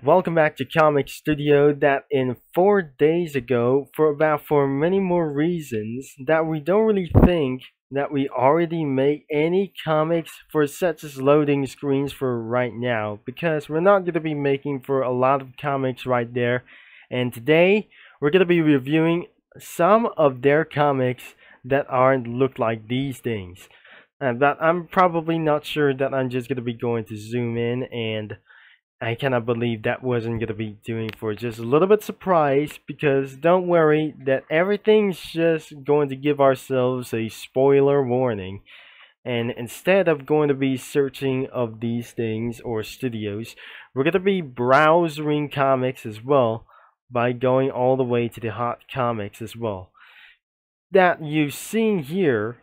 Welcome back to Comic Studio. That in 4 days ago, for many more reasons that we don't really think that we already made any comics for such as loading screens for right now, because we're not going to be making for a lot of comics right there. And today we're going to be reviewing some of their comics that aren't look like these things. But I'm probably not sure that I'm just going to be going to zoom in, and I cannot believe that wasn't gonna be doing for just a little bit surprise, because don't worry that everything's just going to give ourselves a spoiler warning. And instead of going to be searching of these things or studios, we're gonna be browsing comics as well by going all the way to the hot comics as well. That you've seen here,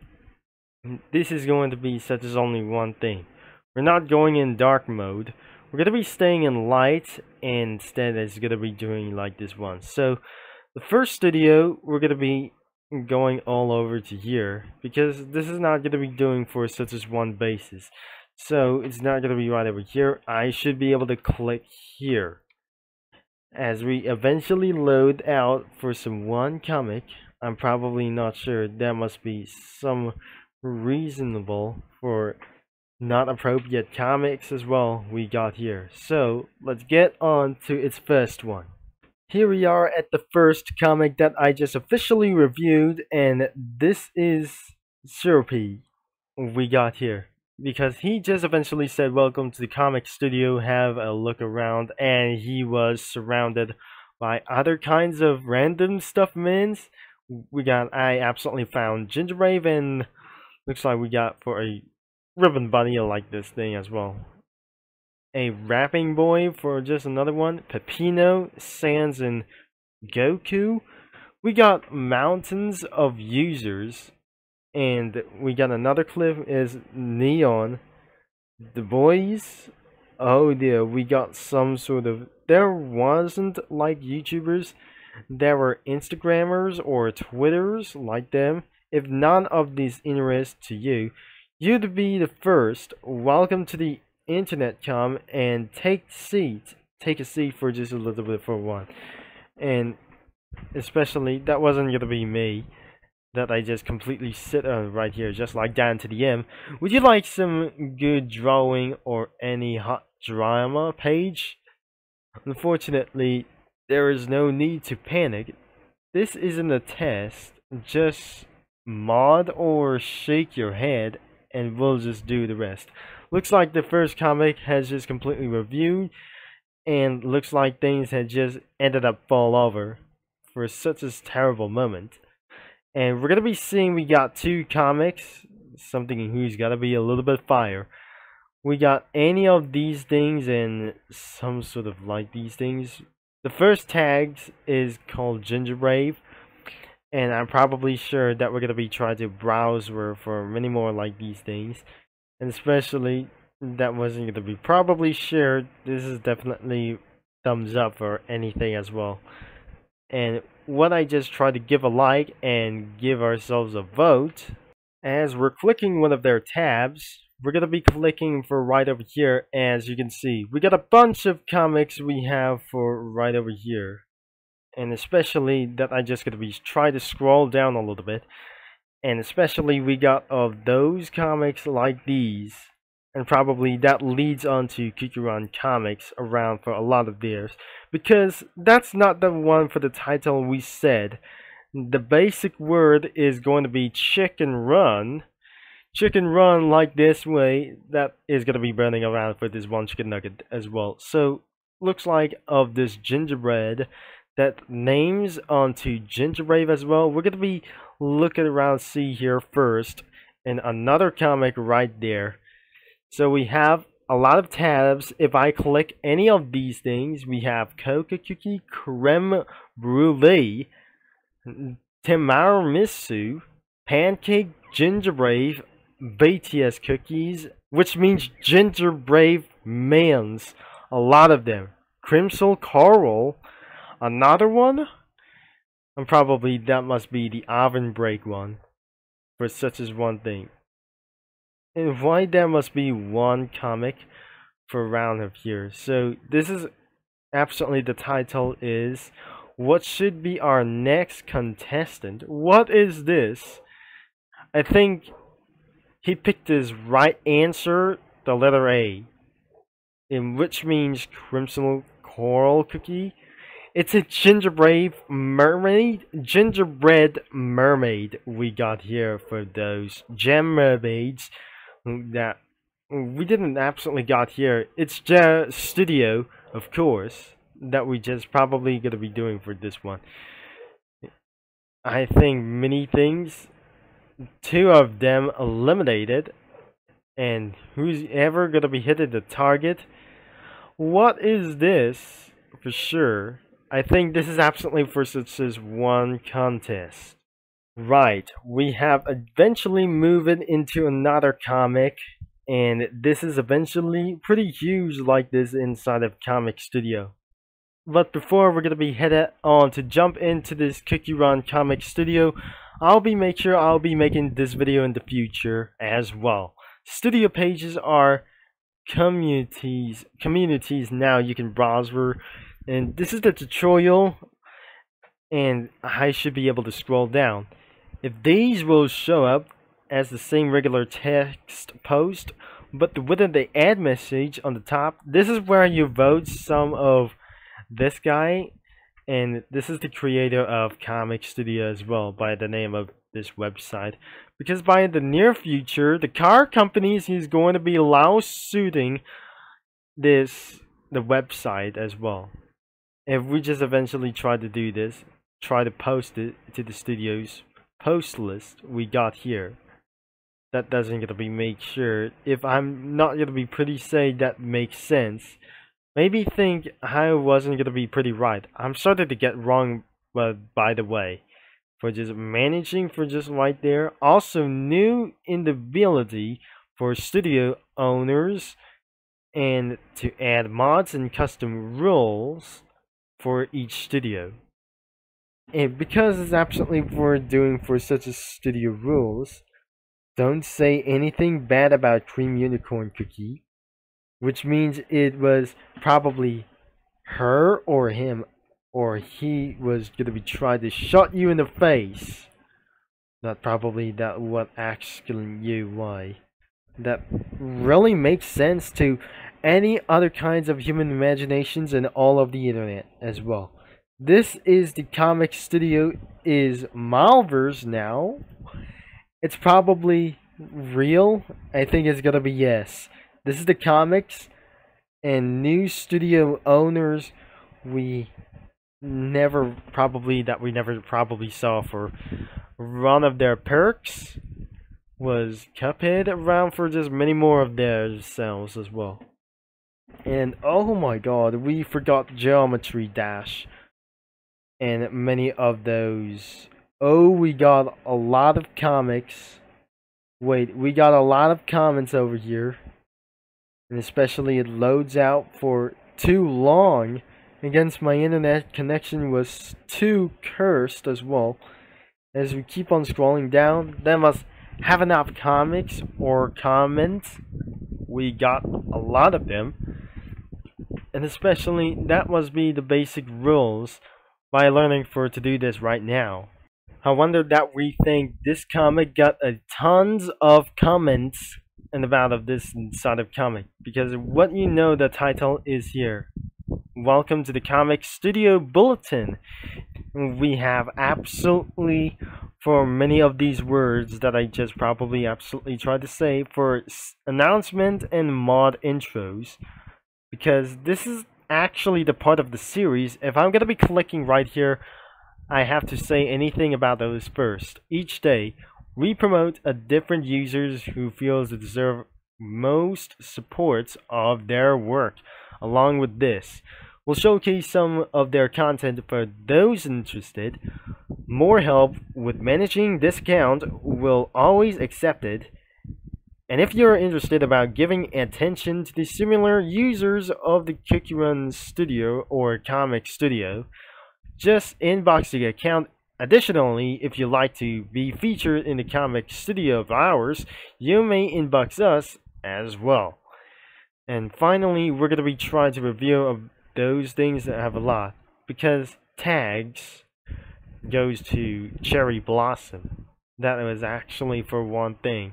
this is going to be such as only one thing. We're not going in dark mode. We're going to be staying in light, and instead it's going to be doing like this one. So the first studio, we're going to be going all over to here, because this is not going to be doing for such as one basis. So it's not going to be right over here. I should be able to click here. As we eventually load out for some one comic, I'm probably not sure. There must be some reasonable for not appropriate comics as well we got here. So let's get on to its first one. Here we are at the first comic that I just officially reviewed, and this is Shure we got here, because he just eventually said welcome to the comic studio, have a look around, and he was surrounded by other kinds of random stuff mins. I absolutely found Ginger Brave, and looks like we got for a Ribbon Bunny like this thing as well. A Rapping Boy for just another one. Pepino, Sans, and Goku. We got Mountains of Users. And we got another clip is Neon. The Boys. Oh dear, we got some sort of... There wasn't like YouTubers. There were Instagrammers or Twitters like them. If none of these interest to you, you'd be the first. Welcome to the internet, come and take a seat for just a little bit for one. And especially that wasn't gonna be me, that I just completely sit on right here just like down to the M. Would you like some good drawing or any hot drama page? Unfortunately, there is no need to panic. This isn't a test. Just mod or shake your head and we'll just do the rest. Looks like the first comic has just completely reviewed, and looks like things had just ended up fall over for such a terrible moment. And we're gonna be seeing we got two comics, something who's gotta be a little bit fire. We got any of these things and some sort of like these things. The first tags is called Ginger Brave, and I'm probably sure that we're gonna be trying to browse for many more like these things, and especially that wasn't gonna be probably shared. This is definitely thumbs up for anything as well. And what I just try to give a like and give ourselves a vote, as we're clicking one of their tabs, we're gonna be clicking for right over here. As you can see, we got a bunch of comics we have for right over here. And especially that I just gonna be try to scroll down a little bit, and especially we got of those comics like these, and probably that leads on to Kikuran comics around for a lot of theirs, because that's not the one for the title we said. The basic word is going to be chicken run like this way. That is going to be burning around for this one chicken nugget as well. So looks like of this gingerbread that names onto Ginger Brave as well. We're gonna be looking around, see here first, and another comic right there. So we have a lot of tabs. If I click any of these things, we have Coca Cookie, Creme Brulee, Tiramisu, Pancake, Ginger Brave, BTS cookies, which means Ginger Brave mans. A lot of them. Crimson Coral. Another one? And probably that must be the oven break one, for such as one thing. And why there must be one comic for round of here. So this is absolutely the title is what should be our next contestant. What is this? I think he picked his right answer, the letter A, in which means crimson coral cookie. It's a gingerbread mermaid we got here for those gem mermaids that we didn't absolutely got here. It's just studio, of course, that we just probably gonna be doing for this one. I think many things, two of them eliminated, and who's ever gonna be hitting the target? What is this for sure? I think this is absolutely for such as one contest. Right, we have eventually moved into another comic, and this is eventually pretty huge like this inside of Comic Studio. But before we're gonna be headed on to jump into this Cookie Run Comic Studio, I'll be making this video in the future as well. Studio pages are communities now you can browse for, and this is the tutorial, and I should be able to scroll down. If these will show up as the same regular text post, but within the add message on the top, this is where you vote some of this guy, and this is the creator of Comic Studio as well by the name of this website, because by the near future the car companies is going to be lawsuiting the website as well. If we just eventually try to do this, try to post it to the studio's post list we got here, that doesn't gonna be make sure. If I'm not gonna be pretty say that makes sense, maybe think I wasn't gonna be pretty right. I'm starting to get wrong, but by the way, for just managing for just right there. Also new in the ability for studio owners and to add mods and custom rules for each studio. And because it's absolutely for doing for such a studio rules, don't say anything bad about Cream Unicorn Cookie, which means it was probably her or him, or he was gonna be trying to shot you in the face. Not probably that what asking you why. That really makes sense to any other kinds of human imaginations and all of the internet as well. This is the Comic Studio is Malverse now. It's probably real. I think it's gonna be yes. This is the comics and new studio owners we never probably saw for one of their perks was Cuphead around for just many more of their selves as well. And oh my god, we forgot Geometry Dash and many of those. Oh, we got a lot of comics. Wait, we got a lot of comments over here. And especially it loads out for too long. Against my internet connection was too cursed as well. As we keep on scrolling down, that must have enough comics or comments. We got a lot of them. And especially that must be the basic rules by learning for to do this right now. I wonder that we think this comic got a tons of comments and about of this sort of comic, because what you know the title is here. Welcome to the Comic Studio Bulletin. We have absolutely for many of these words that I just probably absolutely tried to say for announcement and mod intros, because this is actually the part of the series. If I'm gonna be clicking right here, I have to say anything about those first. Each day, we promote a different users who feels they deserve most supports of their work. Along with this, we'll showcase some of their content for those interested. More help with managing this account will always accepted. And if you're interested about giving attention to the similar users of the Cookie Run Studio or Comic Studio, just inbox the account. Additionally, if you'd like to be featured in the Comic Studio of ours, you may inbox us as well. And finally, we're going to be trying to review those things that have a lot, because tags goes to Cherry Blossom. That was actually for one thing,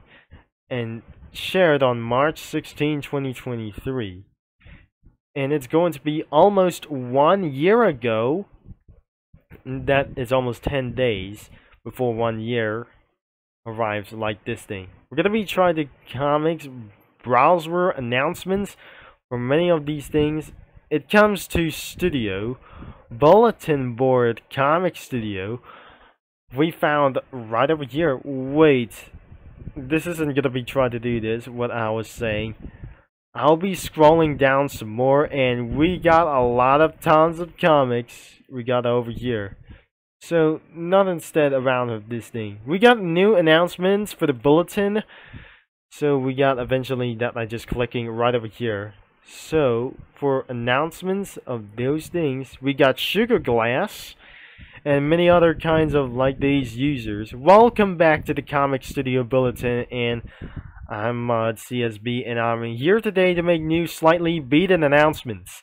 and shared on March 16, 2023. And it's going to be almost 1 year ago. That is almost 10 days before 1 year arrives like this thing. We're going to be trying the comics browser announcements for many of these things. It comes to studio, bulletin board comic studio. We found right over here. Wait, this isn't going to be trying to do this, what I was saying. I'll be scrolling down some more, and we got a lot of tons of comics we got over here. So, not instead around of this thing. We got new announcements for the bulletin. So, we got eventually that by just clicking right over here. So, for announcements of those things, we got Sugar Glass and many other kinds of like these users. Welcome back to the Comic Studio Bulletin, and I'm Mod CSB, and I'm here today to make new slightly beaten announcements.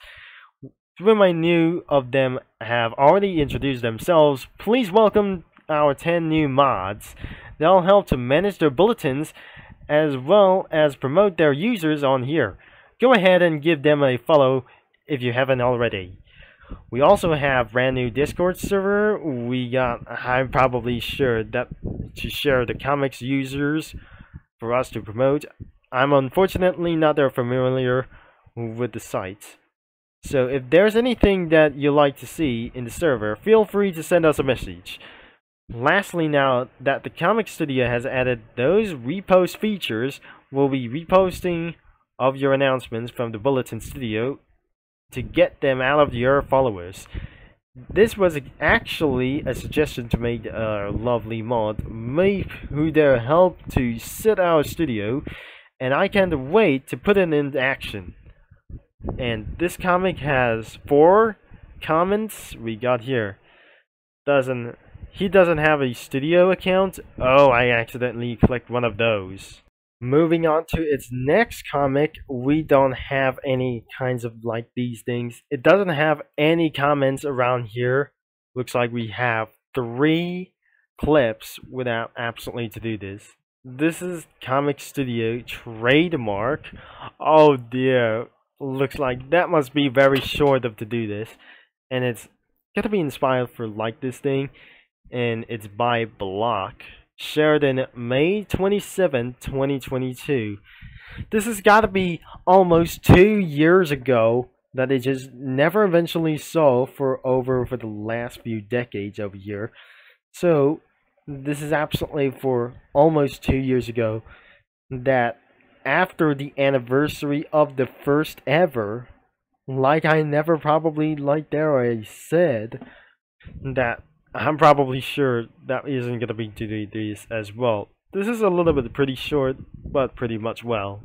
Three of my new of them have already introduced themselves. Please welcome our 10 new mods. They'll help to manage their bulletins as well as promote their users on here. Go ahead and give them a follow if you haven't already. We also have brand new Discord server. I'm probably sure that to share the comics users for us to promote. I'm unfortunately not that familiar with the site. So if there's anything that you like to see in the server, feel free to send us a message. Lastly, now that the Comic Studio has added those repost features, we'll be reposting of your announcements from the Bulletin Studio to get them out of your followers. This was actually a suggestion to make a lovely mod, who there helped to set our studio, and I can't wait to put it into action. And this comic has 4 comments we got here. He doesn't have a studio account. Oh, I accidentally clicked one of those. Moving on to its next comic, we don't have any kinds of like these things. It doesn't have any comments around here. Looks like we have 3 clips without absolutely to do this. This is Comic Studio trademark. Oh dear. Looks like that must be very short of to do this, and it's gotta be inspired for like this thing, and it's by Block, shared in May 27, 2022. This has gotta be almost 2 years ago that it just never eventually saw for the last few decades over here. So this is absolutely for almost 2 years ago that after the anniversary of the first ever, like I never probably I said, that I'm probably sure that isn't gonna be doing this as well. This is a little bit pretty short, but pretty much well.